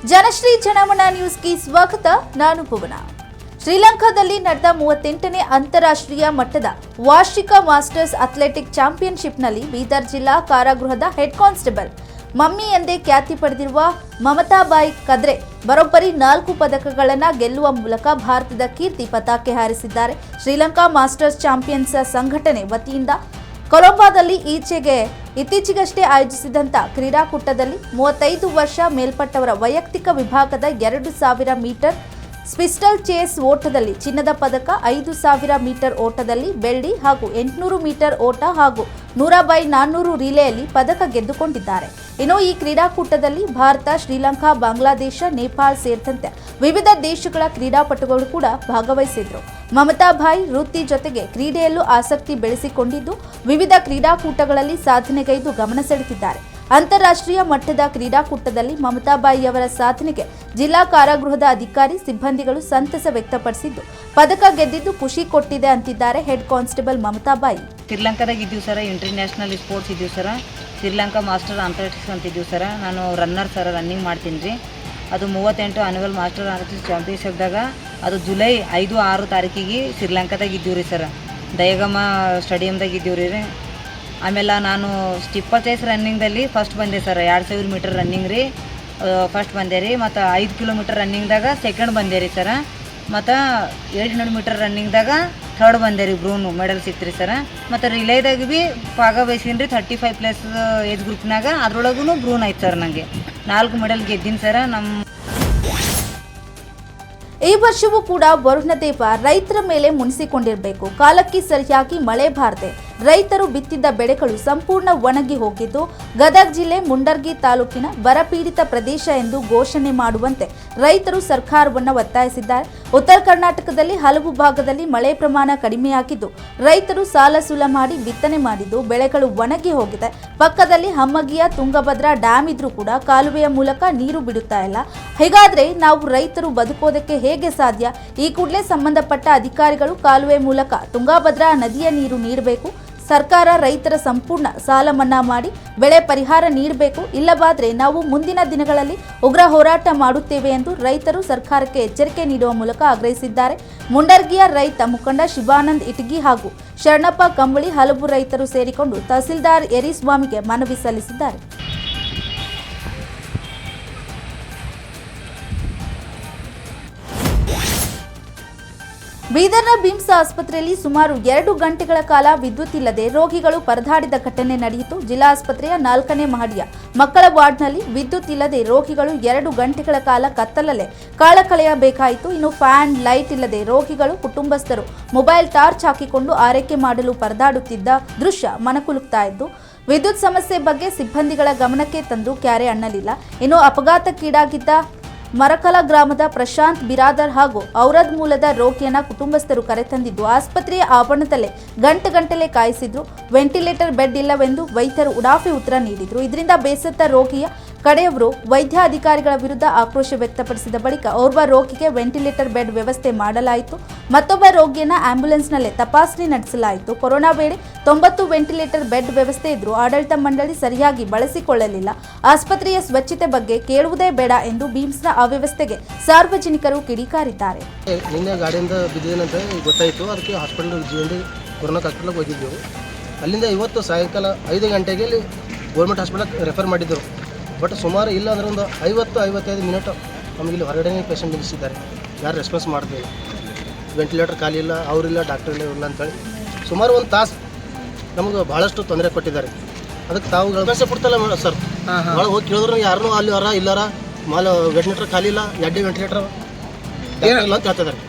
ಜನಶ್ರೀ ಜನಮನ ನ್ಯೂಸ್ಗೆ ಸ್ವಾಗತ. ನಾನು ಭುವನ. ಶ್ರೀಲಂಕಾದಲ್ಲಿ ನಡೆದ 38ನೇ ಅಂತಾರಾಷ್ಟ್ರೀಯ ಮಟ್ಟದ ವಾರ್ಷಿಕ ಮಾಸ್ಟರ್ಸ್ ಅಥ್ಲೆಟಿಕ್ ಚಾಂಪಿಯನ್ಶಿಪ್ನಲ್ಲಿ ಬೀದರ್ ಜಿಲ್ಲಾ ಕಾರಾಗೃಹದ ಹೆಡ್ ಕಾನ್ಸ್ಟೇಬಲ್ ಮಮ್ಮಿ ಎಂದೇ ಖ್ಯಾತಿ ಪಡೆದಿರುವ ಮಮತಾಬಾಯಿ ಕದ್ರೆ ಬರೋಬ್ಬರಿ 4 ಪದಕಗಳನ್ನು ಗೆಲ್ಲುವ ಮೂಲಕ ಭಾರತದ ಕೀರ್ತಿ ಪತಾಕೆ ಹಾರಿಸಿದ್ದಾರೆ. ಶ್ರೀಲಂಕಾ ಮಾಸ್ಟರ್ಸ್ ಚಾಂಪಿಯನ್ಸ್ ಸಂಘಟನೆ ವತಿಯಿಂದ ಕೊಲಂಬೋದಲ್ಲಿ ಇತ್ತೀಚೆಗಷ್ಟೇ ಆಯೋಜಿಸಿದಂಥ ಕ್ರೀಡಾಕೂಟದಲ್ಲಿ 35 ವರ್ಷ ಮೇಲ್ಪಟ್ಟವರ ವೈಯಕ್ತಿಕ ವಿಭಾಗದ 2000 ಮೀಟರ್ ಪಿಸ್ಟಲ್ ಚೇಸ್ ಓಟದಲ್ಲಿ ಚಿನ್ನದ ಪದಕ, 5000 ಮೀಟರ್ ಓಟದಲ್ಲಿ ಬೆಳ್ಳಿ ಹಾಗೂ 800 ಮೀಟರ್ ಓಟ ಹಾಗೂ 100x400 ರಿಲೇಯಲ್ಲಿ ಪದಕ ಗೆದ್ದುಕೊಂಡಿದ್ದಾರೆ. ಇನ್ನು ಈ ಕ್ರೀಡಾಕೂಟದಲ್ಲಿ ಭಾರತ, ಶ್ರೀಲಂಕಾ, ಬಾಂಗ್ಲಾದೇಶ, ನೇಪಾಳ ಸೇರಿದಂತೆ ವಿವಿಧ ದೇಶಗಳ ಕ್ರೀಡಾಪಟುಗಳು ಕೂಡ ಭಾಗವಹಿಸಿದ್ರು. ಮಮತಾಬಾಯಿ ವೃತ್ತಿ ಜೊತೆಗೆ ಕ್ರೀಡೆಯಲ್ಲೂ ಆಸಕ್ತಿ ಬೆಳೆಸಿಕೊಂಡಿದ್ದು ವಿವಿಧ ಕ್ರೀಡಾಕೂಟಗಳಲ್ಲಿ ಸಾಧನೆಗೈದು ಗಮನ ಸೆಳೆದಿದ್ದಾರೆ. ಅಂತಾರಾಷ್ಟ್ರೀಯ ಮಟ್ಟದ ಕ್ರೀಡಾಕೂಟದಲ್ಲಿ ಮಮತಾಬಾಯಿಯವರ ಸಾಧನೆಗೆ ಜಿಲ್ಲಾ ಕಾರಾಗೃಹದ ಅಧಿಕಾರಿ ಸಿಬ್ಬಂದಿಗಳು ಸಂತಸ ವ್ಯಕ್ತಪಡಿಸಿದ್ದು ಪದಕ ಗೆದ್ದಿದ್ದು ಖುಷಿ ಕೊಟ್ಟಿದೆ ಅಂತಿದ್ದಾರೆ ಹೆಡ್ ಕಾನ್ಸ್ಟೇಬಲ್ ಮಮತಾಬಾಯಿ. ಶ್ರೀಲಂಕಾದಾಗ ಇದ್ದೀವಿ ಸರ್, ಇಂಟರ್ನ್ಯಾಷನಲ್ ಸ್ಪೋರ್ಟ್ಸ್ ಇದ್ದೀವಿ ಸರ್, ಶ್ರೀಲಂಕಾ ಮಾಸ್ಟರ್ ಅಥ್ಲೆಟಿಕ್ಸ್ ಅಂತಿದ್ದೀವಿ ಸರ್. ನಾನು ರನ್ನರ್ ಸರ್, ರನ್ನಿಂಗ್ ಮಾಡ್ತೀನಿ ರೀ. ಅದು 38 ಆನ್ಯುವಲ್ ಮಾಸ್ಟರ್ ಅಥ್ಲೆಟಿಕ್ಸ್ ಚಾಂಪಿಯನ್ಶಿಪ್ದಾಗ ಅದು ಜುಲೈ 5-6 ತಾರೀಕಿಗೆ ಶ್ರೀಲಂಕಾದಾಗ ಇದ್ದೀವಿ ರೀ ಸರ್. ದಯಗಮ ಸ್ಟೇಡಿಯಮ್ದಾಗ ಇದ್ದೀವಿ ರೀ. ಆಮೇಲೆ ನಾನು ಸ್ಟಿಪ್ಪರ್ ಚೇಸ್ ರನ್ನಿಂಗ್ದಲ್ಲಿ ಫಸ್ಟ್ ಬಂದೆ ಸರ್. 2000 ಮೀಟರ್ ರನ್ನಿಂಗ್ ರೀ ಫಸ್ಟ್ ಬಂದೆ ರೀ. ಮತ್ತು 5 ಕಿಲೋಮೀಟರ್ ರನ್ನಿಂಗ್ದಾಗ ಸೆಕೆಂಡ್ ಬಂದೆ ರೀ ಸರ. ಮತ್ತು 800 ಮೀಟರ್ ರನ್ನಿಂಗ್ದಾಗ ಥರ್ಡ್ ಬಂದೆ ರೀ. ಬ್ರೂನು ಮೆಡಲ್ ಸಿಕ್ತು ರೀ ಸರ. ಮತ್ತು ರಿಲೇದಾಗ ಭೀ ಭಾಗವಹಿಸೀನಿ ರೀ 35+ ಏಜ್ ಗ್ರೂಪ್ನಾಗ. ಅದ್ರೊಳಗೂ ಬ್ರೂನ್ ಆಯ್ತು ಸರ್. ನನಗೆ 4 ಮೆಡಲ್ ಗೆದ್ದೀನಿ ಸರ. ಈ ವರ್ಷವೂ ಕೂಡ ವರುಣದೇವ ರೈತರ ಮೇಲೆ ಮುನಿಸಿಕೊಂಡಿರಬೇಕು. ಕಾಲಕ್ಕೆ ಸರಿಯಾಗಿ ಮಳೆ ಬಾರದೆ ರೈತರು ಬಿತ್ತಿದ್ದ ಬೆಳೆಗಳು ಸಂಪೂರ್ಣ ಒಣಗಿ ಹೋಗಿದ್ದು ಗದಗ ಜಿಲ್ಲೆ ಮುಂಡರ್ಗಿ ತಾಲೂಕಿನ ಬರಪೀಡಿತ ಪ್ರದೇಶ ಎಂದು ಘೋಷಣೆ ಮಾಡುವಂತೆ ರೈತರು ಸರ್ಕಾರವನ್ನು ಒತ್ತಾಯಿಸಿದ್ದಾರೆ. ಉತ್ತರ ಕರ್ನಾಟಕದಲ್ಲಿ ಹಲವು ಭಾಗದಲ್ಲಿ ಮಳೆ ಪ್ರಮಾಣ ಕಡಿಮೆಯಾಗಿದ್ದು ರೈತರು ಸಾಲ ಸೂಲ ಮಾಡಿ ಬಿತ್ತನೆ ಮಾಡಿದ್ದು ಬೆಳೆಗಳು ಒಣಗಿ ಹೋಗಿದೆ. ಪಕ್ಕದಲ್ಲಿ ಹಮ್ಮಗಿಯ ತುಂಗಭದ್ರಾ ಡ್ಯಾಮ್ ಇದ್ರೂ ಕೂಡ ಕಾಲುವೆಯ ಮೂಲಕ ನೀರು ಬಿಡುತ್ತಾ ಇಲ್ಲ. ಹೀಗಾದ್ರೆ ನಾವು ರೈತರು ಬದುಕೋದಕ್ಕೆ ಹೇಗೆ ಸಾಧ್ಯ? ಈ ಕೂಡಲೇ ಸಂಬಂಧಪಟ್ಟ ಅಧಿಕಾರಿಗಳು ಕಾಲುವೆ ಮೂಲಕ ತುಂಗಭದ್ರಾ ನದಿಯ ನೀರು ನೀಡಬೇಕು. ಸರ್ಕಾರ ರೈತರ ಸಂಪೂರ್ಣ ಸಾಲ ಮನ್ನಾ ಮಾಡಿ ಬೆಳೆ ಪರಿಹಾರ ನೀಡಬೇಕು. ಇಲ್ಲವಾದರೆ ನಾವು ಮುಂದಿನ ದಿನಗಳಲ್ಲಿ ಉಗ್ರ ಹೋರಾಟ ಮಾಡುತ್ತೇವೆ ಎಂದು ರೈತರು ಸರ್ಕಾರಕ್ಕೆ ಎಚ್ಚರಿಕೆ ನೀಡುವ ಮೂಲಕ ಆಗ್ರಹಿಸಿದ್ದಾರೆ. ಮುಂಡರ್ಗಿಯ ರೈತ ಮುಖಂಡ ಶಿವಾನಂದ್ ಇಟಗಿ ಹಾಗೂ ಶರಣಪ್ಪ ಕಂಬಳಿ ಹಲವು ರೈತರು ಸೇರಿಕೊಂಡು ತಹಸೀಲ್ದಾರ್ ಯರಿಸ್ವಾಮಿಗೆ ಮನವಿ ಸಲ್ಲಿಸಿದ್ದಾರೆ. ಬೀದರ್ನ ಬಿಮ್ಸ್ ಆಸ್ಪತ್ರೆಯಲ್ಲಿ ಸುಮಾರು 2 ಗಂಟೆಗಳ ಕಾಲ ವಿದ್ಯುತ್ ಇಲ್ಲದೆ ರೋಗಿಗಳು ಪರದಾಡಿದ ಘಟನೆ ನಡೆಯಿತು. ಜಿಲ್ಲಾ ಆಸ್ಪತ್ರೆಯ 4ನೇ ಮಹಡಿಯ ಮಕ್ಕಳ ವಾರ್ಡ್ನಲ್ಲಿ ವಿದ್ಯುತ್ ಇಲ್ಲದೆ ರೋಗಿಗಳು 2 ಗಂಟೆಗಳ ಕಾಲ ಕತ್ತಲಲ್ಲೇ ಕಾಲ ಕಳೆಯಬೇಕಾಯಿತು. ಇನ್ನು ಫ್ಯಾನ್, ಲೈಟ್ ಇಲ್ಲದೆ ರೋಗಿಗಳು ಕುಟುಂಬಸ್ಥರು ಮೊಬೈಲ್ ಟಾರ್ಚ್ ಹಾಕಿಕೊಂಡು ಆರೈಕೆ ಮಾಡಲು ಪರದಾಡುತ್ತಿದ್ದ ದೃಶ್ಯ ಮನಕುಲುಕ್ತಾ ಇದ್ದು ವಿದ್ಯುತ್ ಸಮಸ್ಯೆ ಬಗ್ಗೆ ಸಿಬ್ಬಂದಿಗಳ ಗಮನಕ್ಕೆ ತಂದು ಕ್ಯಾರೆ ಅನ್ನಲಿಲ್ಲ. ಇನ್ನು ಅಪಘಾತಕ್ಕೀಡಾಗಿದ್ದ ಮರಕಲ ಗ್ರಾಮದ ಪ್ರಶಾಂತ್ ಬಿರಾದರ್ ಹಾಗೂ ಔರದ್ ಮೂಲದ ರೋಗಿಯನ್ನ ಕುಟುಂಬಸ್ಥರು ಕರೆತಂದಿದ್ದು ಆಸ್ಪತ್ರೆಯ ಆವರಣದಲ್ಲೇ ಗಂಟೆಗಟ್ಟಲೆ ಕಾಯಿಸಿದ್ರು. ವೆಂಟಿಲೇಟರ್ ಬೆಡ್ ಇಲ್ಲವೆಂದು ವೈದ್ಯರು ಉಡಾಫಿ ಉತ್ತರ ನೀಡಿದ್ರು. ಇದರಿಂದ ಬೇಸತ್ತ ರೋಗಿಯ ಕಡೆಯವರು ವೈದ್ಯಾಧಿಕಾರಿಗಳ ವಿರುದ್ಧ ಆಕ್ರೋಶ ವ್ಯಕ್ತಪಡಿಸಿದ ಬಳಿಕ ಓರ್ವ ರೋಗಿಗೆ ವೆಂಟಿಲೇಟರ್ ಬೆಡ್ ವ್ಯವಸ್ಥೆ ಮಾಡಲಾಯಿತು. ಮತ್ತೊಬ್ಬ ರೋಗಿಯನ್ನ ಆಂಬ್ಯುಲೆನ್ಸ್ನಲ್ಲೇ ತಪಾಸಣೆ ನಡೆಸಲಾಯಿತು. ಕೊರೋನಾ ವೇಳೆ 90 ವೆಂಟಿಲೇಟರ್ ಬೆಡ್ ವ್ಯವಸ್ಥೆ ಇದ್ರೂ ಆಡಳಿತ ಮಂಡಳಿ ಸರಿಯಾಗಿ ಬಳಸಿಕೊಳ್ಳಲಿಲ್ಲ. ಆಸ್ಪತ್ರೆಯ ಸ್ವಚ್ಛತೆ ಬಗ್ಗೆ ಕೇಳುವುದೇ ಬೇಡ ಎಂದು ಬಿಮ್ಸ್ನ ಅವ್ಯವಸ್ಥೆಗೆ ಸಾರ್ವಜನಿಕರು ಕಿಡಿಕಾರಿದ್ದಾರೆ. ನಿನ್ನೆ ಗಾಡಿಯಿಂದ ಬಿದ್ದಿದ್ದೇನಂತ ಗೊತ್ತಾಯಿತು. ಅದಕ್ಕೆ ಹಾಸ್ಪಿಟಲ್ GND ಕೊರೋನಾ ಹಾಸ್ಪಿಟಲ್ಗೆ ಹೋಗಿದ್ದೆವು. ಅಲ್ಲಿಂದ ಇವತ್ತು ಸಾಯಂಕಾಲ 5 ಗಂಟೆಗೆ ಇಲ್ಲಿ ಗೌರ್ಮೆಂಟ್ ಹಾಸ್ಪಿಟಲ್ಗೆ ರೆಫರ್ ಮಾಡಿದ್ದರು. ಬಟ್ ಸುಮಾರು ಇಲ್ಲ ಅಂದರೆ ಒಂದು 50-55 ಮಿನಿಟ್ ನಮಗೆ ಇಲ್ಲಿ ಹೊರಗಡೆ ಪೇಷಂಟ್ ನಿಲ್ಲಿಸಿದ್ದಾರೆ. ಯಾರು ರೆಸ್ಪಾನ್ಸ್ ಮಾಡ್ತೀವಿ. ವೆಂಟಿಲೇಟರ್ ಖಾಲಿ ಇಲ್ಲ, ಅವರಿಲ್ಲ, ಡಾಕ್ಟರ್ ಇಲ್ಲ ಅಂತೇಳಿ ಸುಮಾರು ಒಂದು ತಾಸು ನಮಗೆ ಭಾಳಷ್ಟು ತೊಂದರೆ ಕೊಟ್ಟಿದ್ದಾರೆ. ಅದಕ್ಕೆ ತಾವು ಗಮನಿಸ ಕೊಡ್ತಲ್ಲ ಸರ್. ಭಾಳ ಹೋಗಿ ಕೇಳಿದ್ರು ಯಾರನ್ನೂ ಅಲ್ಲಿ ಅವರ ಇಲ್ಲಾರ ವೆಂಟಿಲೇಟರ್ ಖಾಲಿ ಇಲ್ಲ, 2 ವೆಂಟಿಲೇಟರ್ ಇಲ್ಲ ಅಂತ ಹೇಳ್ತಿದ್ದಾರೆ.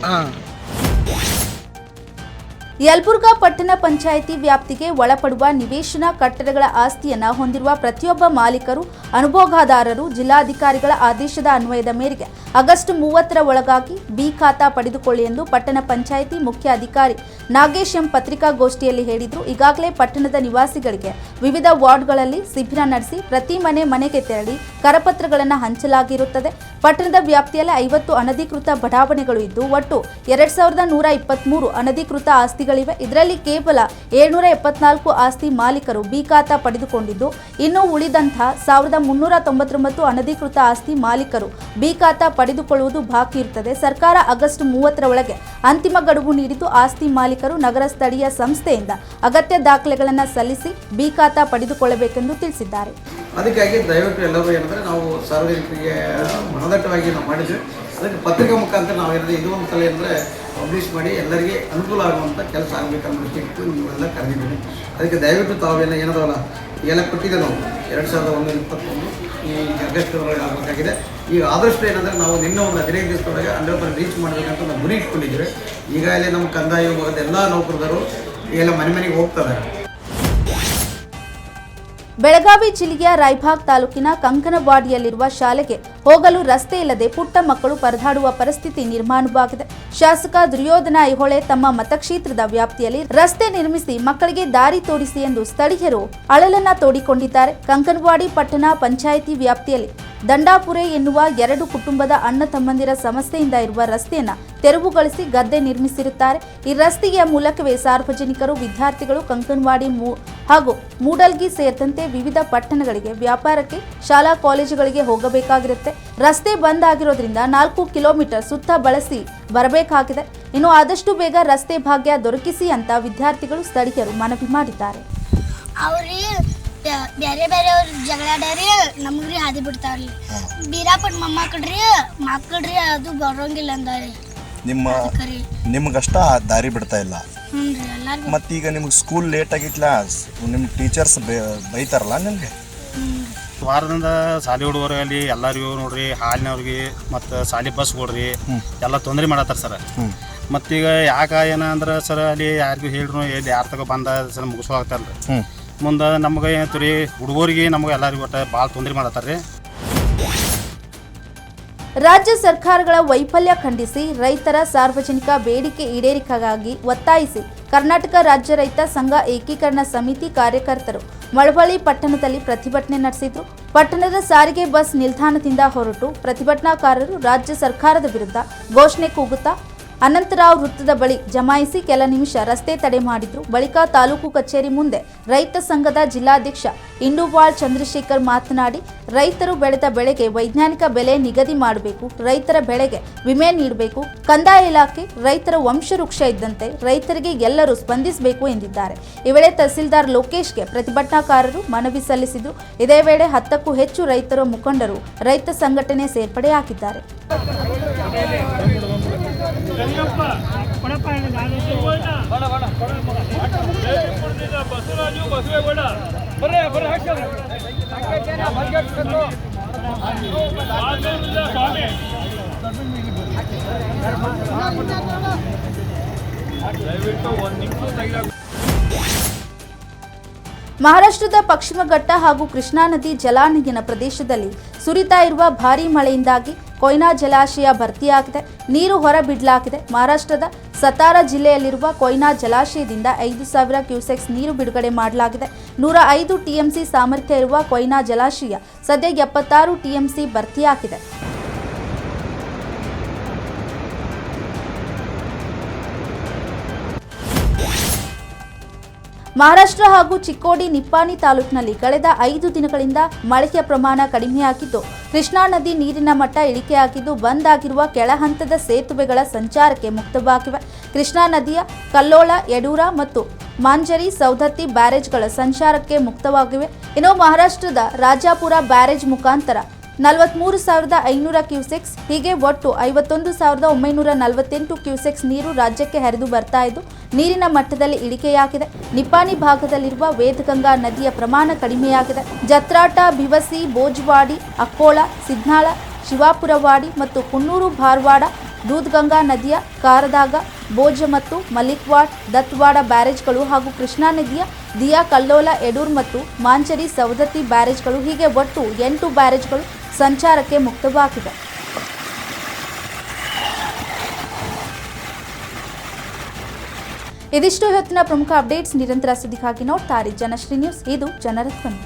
ಯಲಬುರ್ಗಾ ಪಟ್ಟಣ ಪಂಚಾಯಿತಿ ವ್ಯಾಪ್ತಿಗೆ ಒಳಪಡುವ ನಿವೇಶನ ಕಟ್ಟಡಗಳ ಆಸ್ತಿಯನ್ನು ಹೊಂದಿರುವ ಪ್ರತಿಯೊಬ್ಬ ಮಾಲೀಕರು, ಅನುಭೋಗದಾರರು ಜಿಲ್ಲಾಧಿಕಾರಿಗಳ ಆದೇಶದ ಅನ್ವಯದ ಮೇರೆಗೆ ಆಗಸ್ಟ್ 30ರ ಒಳಗಾಗಿ ಬಿ ಖಾತಾ ಪಡೆದುಕೊಳ್ಳಿ ಎಂದು ಪಟ್ಟಣ ಪಂಚಾಯಿತಿ ಮುಖ್ಯ ಅಧಿಕಾರಿ ನಾಗೇಶ್ ಎಂ ಪತ್ರಿಕಾಗೋಷ್ಠಿಯಲ್ಲಿ ಹೇಳಿದರು. ಈಗಾಗಲೇ ಪಟ್ಟಣದ ನಿವಾಸಿಗಳಿಗೆ ವಿವಿಧ ವಾರ್ಡ್ಗಳಲ್ಲಿ ಶಿಬಿರ ನಡೆಸಿ ಪ್ರತಿ ಮನೆಗೆ ತೆರಳಿ ಕರಪತ್ರಗಳನ್ನು ಹಂಚಲಾಗಿರುತ್ತದೆ. ಪಟ್ಟಣದ ವ್ಯಾಪ್ತಿಯಲ್ಲಿ 50 ಅನಧಿಕೃತ ಬಡಾವಣೆಗಳು ಇದ್ದು ಒಟ್ಟು 2123 ಅನಧಿಕೃತ ಆಸ್ತಿಗಳಿವೆ. ಇದರಲ್ಲಿ ಕೇವಲ 774 ಆಸ್ತಿ ಮಾಲೀಕರು ಬಿ ಖಾತಾ ಪಡೆದುಕೊಂಡಿದ್ದು, ಇನ್ನು ಉಳಿದಂತಹ 1399 ಅನಧಿಕೃತ ಆಸ್ತಿ ಮಾಲೀಕರು ಬಿ ಖಾತಾ ಪಡೆದುಕೊಳ್ಳುವುದು ಬಾಕಿ ಇರುತ್ತದೆ. ಸರ್ಕಾರ ಆಗಸ್ಟ್ 30ರ ಒಳಗೆ ಅಂತಿಮ ಗಡುವು ನೀಡಿದ್ದು, ಆಸ್ತಿ ಮಾಲೀಕರು ನಗರ ಸ್ಥಳೀಯ ಸಂಸ್ಥೆಯಿಂದ ಅಗತ್ಯ ದಾಖಲೆಗಳನ್ನು ಸಲ್ಲಿಸಿ ಬಿ ಖಾತಾ ಪಡೆದುಕೊಳ್ಳಬೇಕೆಂದು ತಿಳಿಸಿದ್ದಾರೆ. ಅದಕ್ಕಾಗಿ ದಯವಿಟ್ಟು ಎಲ್ಲರೂ ಏನಂದರೆ ನಾವು ಸಾರ್ವಜನಿಕರಿಗೆ ಮನದಟ್ಟವಾಗಿ ನಾವು ಮಾಡಿದ್ವಿ. ಅದಕ್ಕೆ ಪತ್ರಿಕಾ ಮುಖಾಂತರ ನಾವು ಏನಂದರೆ ಇದು ಒಂದು ಸಲ ಅಂದರೆ ಪಬ್ಲಿಷ್ ಮಾಡಿ ಎಲ್ಲರಿಗೆ ಅನುಕೂಲ ಆಗುವಂಥ ಕೆಲಸ ಆಗಬೇಕನ್ನೋ ದೃಷ್ಟಿಟ್ಟು ನೀವೆಲ್ಲ ಕರೆದಿದ್ದೀನಿ. ಅದಕ್ಕೆ ದಯವಿಟ್ಟು ತಾವೇನು ಏನದವಲ್ಲ ಎಲ್ಲ ಕೊಟ್ಟಿದ್ದೆ ನಾವು 2121 ಈ ಆಗಸ್ಟ್ ಒಳಗೆ ಆಗಬೇಕಾಗಿದೆ. ಈಗ ಆದಷ್ಟು ಏನಂದರೆ ನಾವು ನಿನ್ನೆ ಒಂದು 15 ದಿವಸದೊಳಗೆ 100% ರೀಚ್ ಮಾಡಬೇಕಂತ ನಾವು ಗುರಿ ಇಟ್ಕೊಂಡಿದ್ದೀವಿ. ಈಗಾಗಲೇ ನಮ್ಮ ಕಂದಾಯ ವಿಭಾಗದ ಎಲ್ಲ ನೌಕರರು ಎಲ್ಲ ಮನೆಗೆ ಹೋಗ್ತಾರೆ. ಬೆಳಗಾವಿ ಜಿಲ್ಲೆಯ ರಾಯಬಾಗ್ ತಾಲೂಕಿನ ಕಂಕನವಾಡಿಯಲ್ಲಿರುವ ಶಾಲೆಗೆ ಹೋಗಲು ರಸ್ತೆ ಇಲ್ಲದೆ ಪುಟ್ಟ ಮಕ್ಕಳು ಪರದಾಡುವ ಪರಿಸ್ಥಿತಿ ನಿರ್ಮಾಣವಾಗಿದೆ. ಶಾಸಕ ದುರ್ಯೋಧನ ಐಹೊಳೆ ತಮ್ಮ ಮತಕ್ಷೇತ್ರದ ವ್ಯಾಪ್ತಿಯಲ್ಲಿ ರಸ್ತೆ ನಿರ್ಮಿಸಿ ಮಕ್ಕಳಿಗೆ ದಾರಿ ತೋರಿಸಿ ಎಂದು ಸ್ಥಳೀಯರು ಅಳಲನ್ನ ತೋಡಿಕೊಂಡಿದ್ದಾರೆ. ಕಂಕನವಾಡಿ ಪಟ್ಟಣ ಪಂಚಾಯಿತಿ ವ್ಯಾಪ್ತಿಯಲ್ಲಿ ದಂಡಾಪುರೆ ಎನ್ನುವ 2 ಕುಟುಂಬದ ಅಣ್ಣ ತಮ್ಮಂದಿರ ಸಮಸ್ಯೆಯಿಂದ ಇರುವ ರಸ್ತೆಯನ್ನು ತೆರವುಗೊಳಿಸಿ ಗದ್ದೆ ನಿರ್ಮಿಸಿರುತ್ತಾರೆ. ಈ ರಸ್ತೆಯ ಮೂಲಕವೇ ಸಾರ್ವಜನಿಕರು, ವಿದ್ಯಾರ್ಥಿಗಳು ಕಂಕನವಾಡಿ ಹಾಗೂ ಮೂಡಲ್ಗಿ ಸೇರಿದಂತೆ ವಿವಿಧ ಪಟ್ಟಣಗಳಿಗೆ, ವ್ಯಾಪಾರಕ್ಕೆ, ಶಾಲಾ ಕಾಲೇಜುಗಳಿಗೆ ಹೋಗಬೇಕಾಗಿರುತ್ತೆ. ರಸ್ತೆ ಬಂದ್ ಆಗಿರೋದ್ರಿಂದ 4 ಕಿಲೋಮೀಟರ್ ಸುತ್ತ ಬಳಸಿ ಬರಬೇಕಾಗಿದೆ. ಇನ್ನು ಆದಷ್ಟು ಬೇಗ ರಸ್ತೆ ಭಾಗ್ಯ ದೊರಕಿಸಿ ಅಂತ ವಿದ್ಯಾರ್ಥಿಗಳು, ಸ್ಥಳೀಯರು ಮನವಿ ಮಾಡಿದ್ದಾರೆ. ಬೇರೆ ಬೇರೆಯವ್ರು ಜಗಳಾಡ್ಯಾರಿ ನಮಗ್ರಿ ಹಾದಿ ಬಿಡ್ತಾವ್ರಿ. ಬೀರಾಪಟ್ ಮಕ್ಕಳ್ರಿ ಅದು ಬರೋಂಗಿಲ್ಲ ಅಂದಾರಿ. ನಿಮ್ಗಷ್ಟ ದಾರಿ ಬಿಡ್ತಾ ಇಲ್ಲ. ಮತ್ತೀಗ ನಿಮ್ಗೆ ಸ್ಕೂಲ್ ಲೇಟ್ ಆಗಿತ್ಲ, ನಿಮ್ಮ ಟೀಚರ್ಸ್ ಬೈತಾರಲ್ಲ ನಿಮಗೆ. ವಾರದಿಂದ ಶಾಲೆ ಹುಡುಗರಲ್ಲಿ ಎಲ್ಲರಿಗೂ ನೋಡ್ರಿ, ಹಾಲಿನವ್ರಿಗೆ ಮತ್ತು ಶಾಲೆ ಬಸ್ ಕೊಡ್ರಿ ಎಲ್ಲ ತೊಂದರೆ ಮಾಡತ್ತಾರ ಸರ್. ಮತ್ತೀಗ ಯಾಕೆ ಏನಂದ್ರೆ ಸರ್ ಅಲ್ಲಿ ಯಾರಿಗೂ ಹೇಳ್ರು ಎಲ್ಲಿ ಯಾರ ತಗೋ ಬಂದ ಸರ್ ಮುಗಿಸೋಗ್ತಾರಲ್ರಿ. ಮುಂದೆ ನಮ್ಗೆ ಏನಂತ ರೀ ಹುಡುಗರಿಗೆ ನಮ್ಗೆ ಎಲ್ಲರಿಗೂ ಒಟ್ಟು ಭಾಳ ತೊಂದರೆ ಮಾಡತ್ತಾರ ರೀ. ರಾಜ್ಯ ಸರ್ಕಾರಗಳ ವೈಫಲ್ಯ ಖಂಡಿಸಿ ರೈತರ ಸಾರ್ವಜನಿಕ ಬೇಡಿಕೆ ಈಡೇರಿಕೆಗಾಗಿ ಒತ್ತಾಯಿಸಿ ಕರ್ನಾಟಕ ರಾಜ್ಯ ರೈತ ಸಂಘ ಏಕೀಕರಣ ಸಮಿತಿ ಕಾರ್ಯಕರ್ತರು ಮಳವಳ್ಳಿ ಪಟ್ಟಣದಲ್ಲಿ ಪ್ರತಿಭಟನೆ ನಡೆಸಿದ್ರು. ಪಟ್ಟಣದ ಸಾರಿಗೆ ಬಸ್ ನಿಲ್ದಾಣದಿಂದ ಹೊರಟು ಪ್ರತಿಭಟನಾಕಾರರು ರಾಜ್ಯ ಸರ್ಕಾರದ ವಿರುದ್ಧ ಘೋಷಣೆ ಕೂಗುತ್ತಾ ಅನಂತರಾವ್ ವೃತ್ತದ ಬಳಿ ಜಮಾಯಿಸಿ ಕೆಲ ನಿಮಿಷ ರಸ್ತೆ ತಡೆ ಮಾಡಿದ್ರು. ಬಳಿಕ ತಾಲೂಕು ಕಚೇರಿ ಮುಂದೆ ರೈತ ಸಂಘದ ಜಿಲ್ಲಾಧ್ಯಕ್ಷ ಇಂಡುವಾಳ್ ಚಂದ್ರಶೇಖರ್ ಮಾತನಾಡಿ, ರೈತರು ಬೆಳೆದ ಬೆಳೆಗೆ ವೈಜ್ಞಾನಿಕ ಬೆಲೆ ನಿಗದಿ ಮಾಡಬೇಕು, ರೈತರ ಬೆಳೆಗೆ ವಿಮೆ ನೀಡಬೇಕು, ಕಂದಾಯ ಇಲಾಖೆ ರೈತರ ವಂಶವೃಕ್ಷ ಇದ್ದಂತೆ ರೈತರಿಗೆ ಎಲ್ಲರೂ ಸ್ಪಂದಿಸಬೇಕು ಎಂದಿದ್ದಾರೆ. ಈ ವೇಳೆ ತಹಸೀಲ್ದಾರ್ ಲೋಕೇಶ್ಗೆ ಪ್ರತಿಭಟನಾಕಾರರು ಮನವಿ ಸಲ್ಲಿಸಿದ್ರು. ಇದೇ ವೇಳೆ 10ಕ್ಕೂ ಹೆಚ್ಚು ರೈತರ ಮುಖಂಡರು ರೈತ ಸಂಘಟನೆ ಸೇರ್ಪಡೆಯಾಗಿದ್ದಾರೆ. ಮಹಾರಾಷ್ಟ್ರದ ಪಶ್ಚಿಮ ಘಟ್ಟ ಹಾಗೂ ಕೃಷ್ಣಾ ನದಿ ಜಲಾನಯನ ಪ್ರದೇಶದಲ್ಲಿ ಸುರಿತಾ ಇರುವ ಭಾರೀ ಮಳೆಯಿಂದಾಗಿ ಕೊಯ್ನಾ ಜಲಾಶಯ ಭರ್ತಿಯಾಗಿದೆ, ನೀರು ಹೊರಬಿಡಲಾಗಿದೆ. ಮಹಾರಾಷ್ಟ್ರದ ಸತಾರಾ ಜಿಲ್ಲೆಯಲ್ಲಿರುವ ಕೊಯ್ನಾ ಜಲಾಶಯದಿಂದ 5,000 ಕ್ಯೂಸೆಕ್ಸ್ ನೀರು ಬಿಡುಗಡೆ ಮಾಡಲಾಗಿದೆ. 105 ಟಿಎಂಸಿ ಸಾಮರ್ಥ್ಯ ಇರುವ ಕೊಯ್ನಾ ಜಲಾಶಯ ಸದ್ಯ 76 ಟಿಎಂಸಿ ಭರ್ತಿಯಾಗಿದೆ. ಮಹಾರಾಷ್ಟ್ರ ಹಾಗೂ ಚಿಕ್ಕೋಡಿ ನಿಪ್ಪಾಣಿ ತಾಲೂಕಿನಲ್ಲಿ ಕಳೆದ 5 ದಿನಗಳಿಂದ ಮಳೆಯ ಪ್ರಮಾಣ ಕಡಿಮೆಯಾಗಿದ್ದು, ಕೃಷ್ಣಾ ನದಿ ನೀರಿನ ಮಟ್ಟ ಇಳಿಕೆಯಾಗಿದ್ದು, ಬಂದ್ ಆಗಿರುವ ಕೆಳಹಂತದ ಸೇತುವೆಗಳ ಸಂಚಾರಕ್ಕೆ ಮುಕ್ತವಾಗಿವೆ. ಕೃಷ್ಣಾ ನದಿಯ ಕಲ್ಲೋಳ, ಯಡೂರ ಮತ್ತು ಮಾಂಜರಿ, ಸೌದತ್ತಿ ಬ್ಯಾರೇಜ್ಗಳ ಸಂಚಾರಕ್ಕೆ ಮುಕ್ತವಾಗಿವೆ. ಇನ್ನು ಮಹಾರಾಷ್ಟ್ರದ ರಾಜಾಪುರ ಬ್ಯಾರೇಜ್ ಮುಖಾಂತರ 43,500 ಕ್ಯೂಸೆಕ್ಸ್, ಹೀಗೆ ಒಟ್ಟು 51,948 ಕ್ಯೂಸೆಕ್ಸ್ ನೀರು ರಾಜ್ಯಕ್ಕೆ ಹರಿದು ಬರ್ತಾ ಇದ್ದು, ನೀರಿನ ಮಟ್ಟದಲ್ಲಿ ಇಳಿಕೆಯಾಗಿದೆ. ನಿಪ್ಪಾಣಿ ಭಾಗದಲ್ಲಿರುವ ವೇದಗಂಗಾ ನದಿಯ ಪ್ರಮಾಣ ಕಡಿಮೆಯಾಗಿದೆ. ಜತ್ರಾಟ, ಬಿವಸಿ, ಬೋಜ್ವಾಡಿ, ಅಕ್ಕೋಳ, ಸಿದ್ನಾಳ, ಶಿವಾಪುರವಾಡಿ ಮತ್ತು ಕುನ್ನೂರು, ಧಾರವಾಡ, ದೂದ್ಗಂಗಾ ನದಿಯ ಕಾರದಾಗ, ಬೋಜ ಮತ್ತು ಮಲಿಕ್ವಾಡ್, ದತ್ವಾಡ ಬ್ಯಾರೇಜ್ಗಳು ಹಾಗೂ ಕೃಷ್ಣಾ ನದಿಯ ದಿಯಾ, ಕಲ್ಲೋಲ, ಯಡೂರ್ ಮತ್ತು ಮಾಂಚರಿ, ಸವದತ್ತಿ ಬ್ಯಾರೇಜ್ಗಳು, ಹೀಗೆ ಒಟ್ಟು 8 ಬ್ಯಾರೇಜ್ಗಳು ಸಂಚಾರಕ್ಕೆ ಮುಕ್ತವಾಗಿವೆ. ಇದಿಷ್ಟು ಇವತ್ತಿನ ಪ್ರಮುಖ ಅಪ್ಡೇಟ್ಸ್. ನಿರಂತರ ಸುದ್ದಿಗಾಗಿ ನೋಡ್ತಾರೆ ಜನಶ್ರೀ ನ್ಯೂಸ್. ಇದು ಜನರ ಧ್ವನಿ.